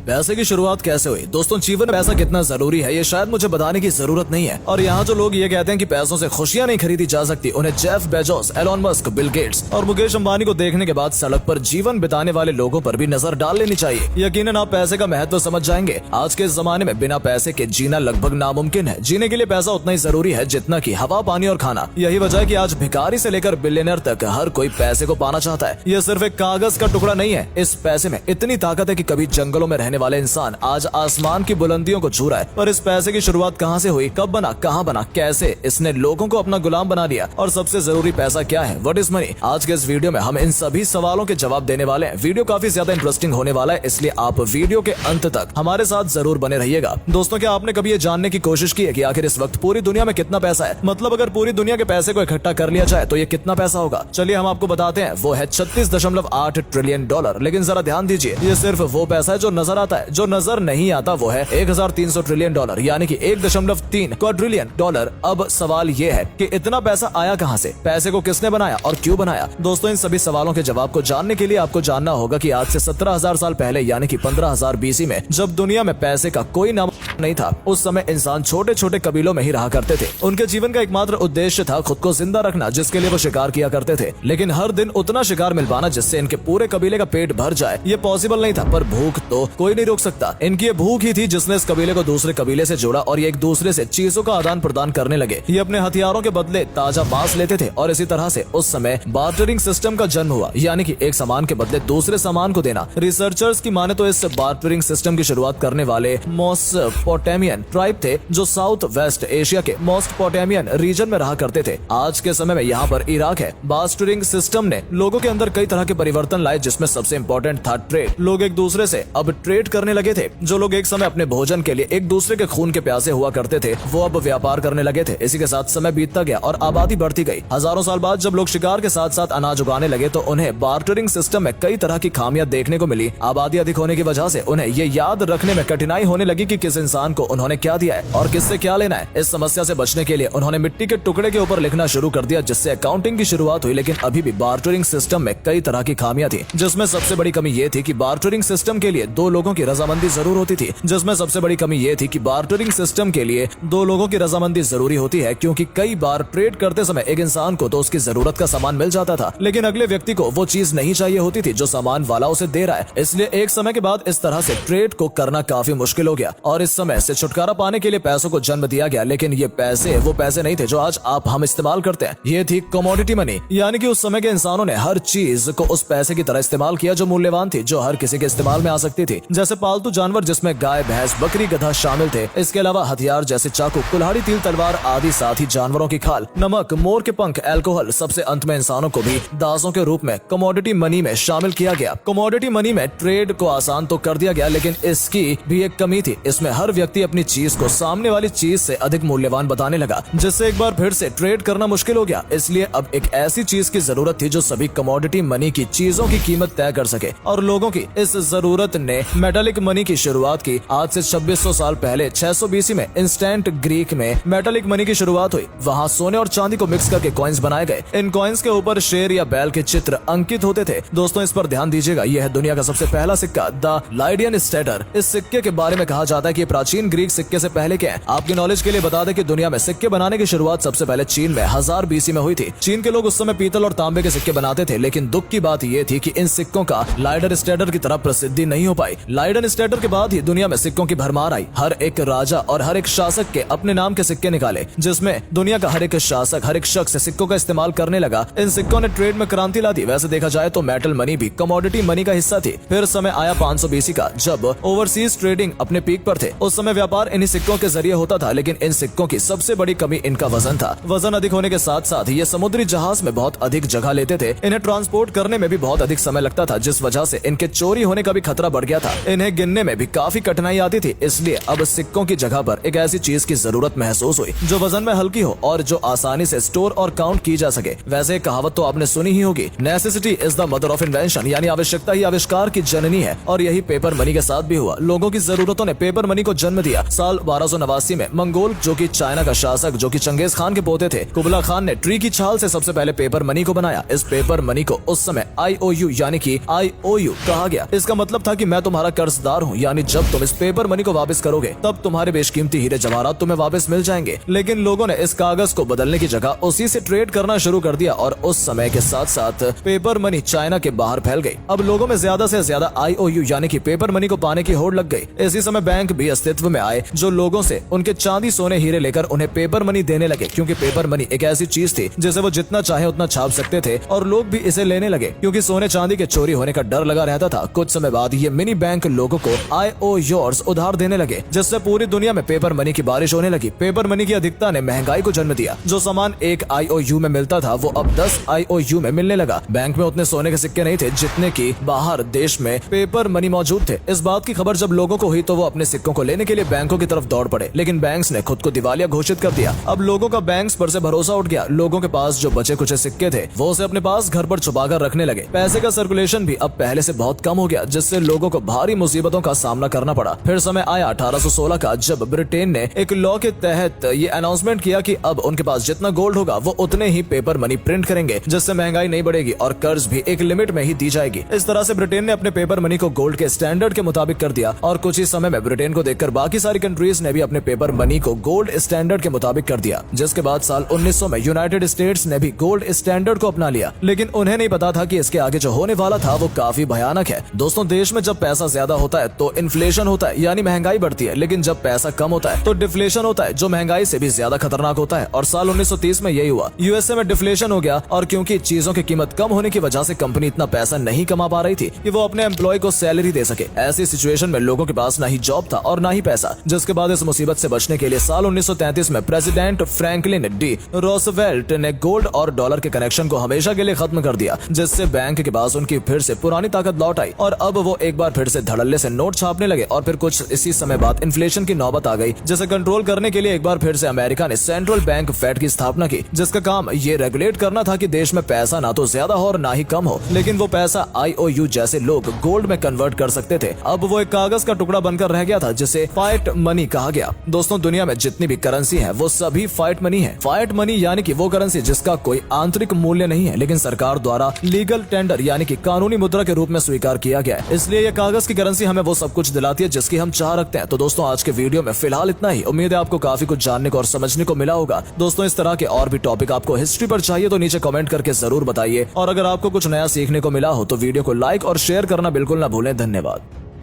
पैसे की शुरुआत कैसे हुई? दोस्तों, जीवन में पैसा कितना जरूरी है ये शायद मुझे बताने की जरूरत नहीं है। और यहाँ जो लोग ये कहते हैं कि पैसों से खुशियां नहीं खरीदी जा सकती, उन्हें Jeff Bezos, Elon Musk, Bill Gates और मुकेश अंबानी को देखने के बाद सड़क पर जीवन बिताने वाले लोगों पर भी नजर डाल लेनी चाहिए। यकीनन आप पैसे का महत्व समझ जाएंगे। आज के जमाने में बिना पैसे के जीना लगभग नामुमकिन है। जीने के लिए पैसा उतना ही जरूरी है जितना कि हवा, पानी और खाना। यही वजह है कि आज भिखारी से लेकर बिलियनर तक हर कोई पैसे को पाना चाहता है। यह सिर्फ एक कागज का टुकड़ा नहीं है। इस पैसे में इतनी ताकत है कि कभी जंगलों में रहने वाले इंसान आज आसमान की बुलंदियों को छू रहा है। पर इस पैसे की शुरुआत कहाँ से हुई, कब बना, कहाँ बना, कैसे इसने लोगों को अपना गुलाम बना दिया, और सबसे जरूरी पैसा क्या है, व्हाट इज मनी? आज के इस वीडियो में हम इन सभी सवालों के जवाब देने वाले हैं। वीडियो काफी ज्यादा इंटरेस्टिंग होने वाला है, इसलिए आप वीडियो के अंत तक हमारे साथ जरूर बने रहिएगा। दोस्तों, क्या आपने कभी ये जानने की कोशिश की है कि आखिर इस वक्त पूरी दुनिया में कितना पैसा है? मतलब अगर पूरी दुनिया के पैसे को इकट्ठा कर लिया जाए तो ये कितना पैसा होगा? चलिए हम आपको बताते हैं। वो है 36.8 ट्रिलियन डॉलर। लेकिन जरा ध्यान दीजिए, ये सिर्फ वो पैसा है जो नजर आता है। जो नजर नहीं आता वो है 1300 ट्रिलियन डॉलर, यानी कि 1.3 क्वाड्रिलियन डॉलर। अब सवाल ये है कि इतना पैसा आया कहां से, पैसे को किसने बनाया और क्यों बनाया? दोस्तों, इन सभी सवालों के जवाब को जानने के लिए आपको जानना होगा कि आज से 17,000 साल पहले, यानी कि 15,000 BC में, जब दुनिया में पैसे का कोई नाम नहीं था, उस समय इंसान छोटे छोटे कबीलों में ही रहा करते थे। उनके जीवन का एकमात्र उद्देश्य था खुद को जिंदा रखना, जिसके लिए वो शिकार किया करते थे। लेकिन हर दिन उतना शिकार मिल पाना जिससे इनके पूरे कबीले का पेट भर जाए, ये पॉसिबल नहीं था। पर भूख तो कोई नहीं रोक सकता। इनकी ये भूख ही थी जिसने इस कबीले को दूसरे कबीले से जोड़ा और ये एक दूसरे से चीजों का आदान प्रदान करने लगे। ये अपने हथियारों के बदले ताजा मांस लेते थे और इसी तरह से उस समय बार्टरिंग सिस्टम का जन्म हुआ, यानी कि एक सामान के बदले दूसरे सामान को देना। रिसर्चर्स की माने तो इस बार्टरिंग सिस्टम की शुरुआत करने वाले मेसोपोटामियन ट्राइब थे, जो साउथ वेस्ट एशिया के मेसोपोटामियन रीजन में रहा करते थे। आज के समय में यहाँ पर इराक है। बार्टरिंग सिस्टम ने लोगों के अंदर कई तरह के परिवर्तन लाए, जिसमें सबसे इंपॉर्टेंट था ट्रेड। लोग एक दूसरे से अब ट्रेड करने लगे थे। जो लोग एक समय अपने भोजन के लिए एक दूसरे के खून के प्यासे हुआ करते थे, वो अब व्यापार करने लगे थे। इसी के साथ समय बीतता गया और आबादी बढ़ती गई। हजारों साल बाद जब लोग शिकार के साथ साथ अनाज उगाने लगे तो उन्हें बार्टरिंग सिस्टम में कई तरह की खामियां देखने को मिली। आबादी अधिक होने की वजह से उन्हें ये याद रखने में कठिनाई होने लगी कि किस इंसान को उन्होंने क्या दिया है और किससे क्या लेना है। इस समस्या से बचने के लिए उन्होंने मिट्टी के टुकड़े के ऊपर लिखना शुरू कर दिया, जिससे अकाउंटिंग की शुरुआत हुई। लेकिन अभी भी बार्टरिंग सिस्टम में कई तरह की खामियां थी, जिसमें सबसे बड़ी कमी ये थी कि बार्टरिंग सिस्टम के लिए दो लोगों की रजामंदी जरूर होती थी। जिसमें सबसे बड़ी कमी ये थी कि बार्टरिंग सिस्टम के लिए दो लोगों की रजामंदी जरूरी होती है, क्योंकि कई बार ट्रेड करते समय एक इंसान को तो उसकी जरूरत का सामान मिल जाता था, लेकिन अगले व्यक्ति को वो चीज नहीं चाहिए होती थी जो सामान वाला उसे दे रहा है। इसलिए एक समय के बाद इस तरह से ट्रेड को करना काफी मुश्किल हो गया और इस समय से छुटकारा पाने के लिए पैसों को जन्म दिया गया। लेकिन ये पैसे वो पैसे नहीं थे जो आज हम इस्तेमाल करते हैं। ये थी कमोडिटी मनी, यानी कि उस समय के इंसानों ने हर चीज को उस पैसे की तरह इस्तेमाल किया जो मूल्यवान थी, जो हर किसी के इस्तेमाल में आ सकती थी। जैसे पालतू जानवर, जिसमें गाय, भैंस, बकरी, गधा शामिल थे। इसके अलावा हथियार जैसे चाकू, कुल्हाड़ी, तीर, तलवार आदि, साथ ही जानवरों की खाल, नमक, मोर के पंख, अल्कोहल। सबसे अंत में इंसानों को भी दासों के रूप में कमोडिटी मनी में शामिल किया गया। कमोडिटी मनी में ट्रेड को आसान तो कर दिया गया, लेकिन इसकी भी एक कमी थी। इसमें हर व्यक्ति अपनी चीज को सामने वाली चीज से अधिक मूल्यवान बताने लगा, जिससे एक बार फिर से ट्रेड करना मुश्किल हो गया। इसलिए अब एक ऐसी चीज की जरूरत थी जो सभी कमोडिटी मनी की चीजों की कीमत तय कर सके, और लोगों की इस जरूरत ने मेटालिक मनी की शुरुआत की। आज से 2600 साल पहले 600 BC में इंस्टेंट ग्रीक में मेटालिक मनी की शुरुआत हुई। वहाँ सोने और चांदी को मिक्स करके कॉइन्स बनाए गए। इन कॉइन्स के ऊपर शेर या बैल के चित्र अंकित होते थे। दोस्तों, इस पर ध्यान दीजिएगा, यह है दुनिया का सबसे पहला सिक्का, द लाइडियन स्टेटर। इस सिक्के के बारे में कहा जाता है कि प्राचीन ग्रीक सिक्के से पहले के हैं। आपकी नॉलेज के लिए बता दें कि दुनिया में सिक्के बनाने की शुरुआत सबसे पहले चीन में 1000 BC में हुई थी। चीन के लोग उस समय पीतल और तांबे के सिक्के बनाते थे, लेकिन दुख की बात यह थी कि इन सिक्कों का लाइडन स्टेटर की तरह प्रसिद्धि नहीं हो पाई। लाइडन स्टेटर के बाद ही दुनिया में सिक्कों की भरमार आई। हर एक राजा और हर एक शासक के अपने नाम के सिक्के निकाले, जिसमें दुनिया का हर एक शासक, हर एक शख्स सिक्कों का इस्तेमाल करने लगा। इन सिक्कों ने ट्रेड में क्रांति ला दी। वैसे देखा जाए तो मेटल मनी भी कमोडिटी मनी का हिस्सा थी। फिर समय आया 500 BC का, जब ओवरसीज ट्रेडिंग अपने पीक पर थे। उस समय व्यापार इन्हीं सिक्कों के जरिए होता था, लेकिन इन सिक्कों की सबसे बड़ी कमी इनका वजन था। वजन अधिक होने के साथ साथ ये समुद्री जहाज में बहुत अधिक जगह लेते थे। इन्हें ट्रांसपोर्ट करने में भी बहुत अधिक समय लगता था, जिस वजह से इनके चोरी होने का भी खतरा बढ़ गया था। इन्हें गिनने में भी काफी कठिनाई आती थी। इसलिए अब सिक्कों की जगह पर एक ऐसी चीज की जरूरत महसूस हुई जो वजन में हल्की हो और जो आसानी से स्टोर और काउंट की जा सके। वैसे एक कहावत तो आपने सुनी ही होगी, necessity is the mother of invention, यानी आवश्यकता ही आविष्कार की जननी है। और यही पेपर मनी के साथ भी हुआ। लोगों की जरूरतों ने पेपर मनी को जन्म दिया। साल 1289 में मंगोल जो कि चाइना का शासक जो कि चंगेज खान के पोते थे कुबला खान ने ट्री की छाल से सबसे पहले पेपर मनी को बनाया। इस पेपर मनी को उस समय IOU यानी कि IOU कहा गया। इसका मतलब था कि मैं तुम्हारा कर्जदार हूँ, यानी जब तुम इस पेपर मनी को वापस करोगे तब तुम्हारे बेशकीमती हीरे जवाहरात तुम्हें वापस मिल जाएंगे। लेकिन लोगों ने इस कागज को बदलने की जगह उसी से ट्रेड करना शुरू कर दिया और उस समय के साथ साथ पेपर मनी चाइना के बाहर फैल गई। अब लोगों में ज्यादा से ज्यादा IOU यानी कि पेपर मनी को पाने की होड़ लग गई। इसी समय बैंक भी अस्तित्व में आए जो लोगों से उनके चांदी सोने हीरे लेकर उन्हें पेपर मनी देने लगे, क्योंकि पेपर मनी एक ऐसी चीज थी जिसे वो जितना चाहे उतना छाप सकते थे और लोग भी इसे लेने लगे क्योंकि सोने चांदी के चोरी होने का डर लगा रहता था। कुछ समय बाद ये मिनी बैंक लोगों को IOUs उधार देने लगे, जिससे पूरी दुनिया में पेपर मनी की बारिश होने लगी। पेपर मनी की अधिकता ने महंगाई को जन्म दिया। जो सामान एक IOU में मिलता था वो अब 10 IOU में मिलने लगा। बैंक में उतने सोने के सिक्के नहीं थे जितने की बाहर देश में पेपर मनी मौजूद थे। इस बात की खबर जब लोगों को हुई तो वो अपने सिक्कों को लेने के लिए बैंकों की तरफ दौड़ पड़े, लेकिन बैंक्स ने खुद को दिवालिया घोषित कर दिया। अब लोगों का बैंक्स पर से भरोसा उठ गया। लोगों के पास जो बचे कुछ सिक्के थे वो उसे अपने पास घर पर छुपाकर रखने लगे। पैसे का सर्कुलेशन भी अब पहले से बहुत कम हो गया, जिससे लोगों को भारी मुसीबतों का सामना करना पड़ा। फिर समय आया 1816 का, जब ब्रिटेन ने एक लॉ के तहत ये अनाउंसमेंट किया कि अब उनके पास जितना गोल्ड होगा वो उतने ही पेपर मनी प्रिंट करेंगे, जिससे महंगाई नहीं बढ़ेगी और कर्ज भी एक लिमिट में ही दी जाएगी। इस तरह से ब्रिटेन ने अपने पेपर मनी को गोल्ड के स्टैंडर्ड के मुताबिक कर दिया और कुछ ही समय में ब्रिटेन को देखकर बाकी सारी कंट्रीज ने भी अपने पेपर मनी को गोल्ड स्टैंडर्ड के मुताबिक कर दिया। जिसके बाद साल 1900 में यूनाइटेड स्टेट्स ने भी गोल्ड स्टैंडर्ड को अपना लिया, लेकिन उन्हें नहीं पता था कि इसके आगे जो होने वाला था वो काफी भयानक है। दोस्तों, देश में जब पैसा ज्यादा होता है तो इन्फ्लेशन होता है यानी महंगाई बढ़ती है, लेकिन जब पैसा कम होता है तो डिफ्लेशन होता है जो महंगाई से भी ज्यादा खतरनाक होता है। और साल 1930 में यही हुआ। यूएसए में डिफ्लेशन हो गया और क्योंकि चीजों की कीमत कम होने की वजह से कंपनी इतना पैसा नहीं कमा पा रही थी कि वो अपने एम्प्लॉय को सैलरी दे सके। ऐसी सिचुएशन में लोगों के पास ना ही जॉब था और ना ही पैसा, जिसके बाद इस मुसीबत से बचने के लिए साल 1933 में प्रेसिडेंट फ्रैंकलिन डी रूजवेल्ट ने गोल्ड और डॉलर के कनेक्शन को हमेशा के लिए खत्म कर दिया, जिससे बैंक के पास उनकी फिर से पुरानी ताकत लौट आई और अब वो एक बार फिर से धड़ल्ले से नोट छापने लगे। और फिर कुछ इसी समय बाद इन्फ्लेशन की नौबत आ गई, जिसे कंट्रोल करने के लिए एक बार फिर से अमेरिका ने सेंट्रल बैंक फेड की स्थापना की, जिसका काम ये रेगुलेट करना था कि देश में पैसा ना तो ज्यादा हो और ना ही कम हो, लेकिन वो पैसा IOU जैसे लोग गोल्ड में कन्वर्ट कर सकते थे। अब वो एक कागज का टुकड़ा बनकर रह गया था जिसे फाइट मनी कहा गया। दोस्तों, दुनिया में जितनी भी करेंसी है वो सभी फाइट मनी है। फाइट मनी यानी कि वो करेंसी जिसका कोई आंतरिक मूल्य नहीं है, लेकिन सरकार द्वारा लीगल टेंडर यानी कि कानूनी मुद्रा के रूप में स्वीकार किया गया है। इसलिए ये कागज की करेंसी हमें वो सब कुछ दिलाती है जिसकी हम चाह रखते हैं। तो दोस्तों, आज के वीडियो में फिलहाल इतना ही। उम्मीद है आपको काफी कुछ जानने को और समझने को मिला होगा। दोस्तों, इस तरह के और भी टॉपिक आपको हिस्ट्री पर चाहिए तो नीचे कमेंट करके जरूर बताइए। और अगर आपको कुछ नया सीखने को मिला हो तो वीडियो को लाइक और शेयर करना बिल्कुल ना भूलें। धन्यवाद।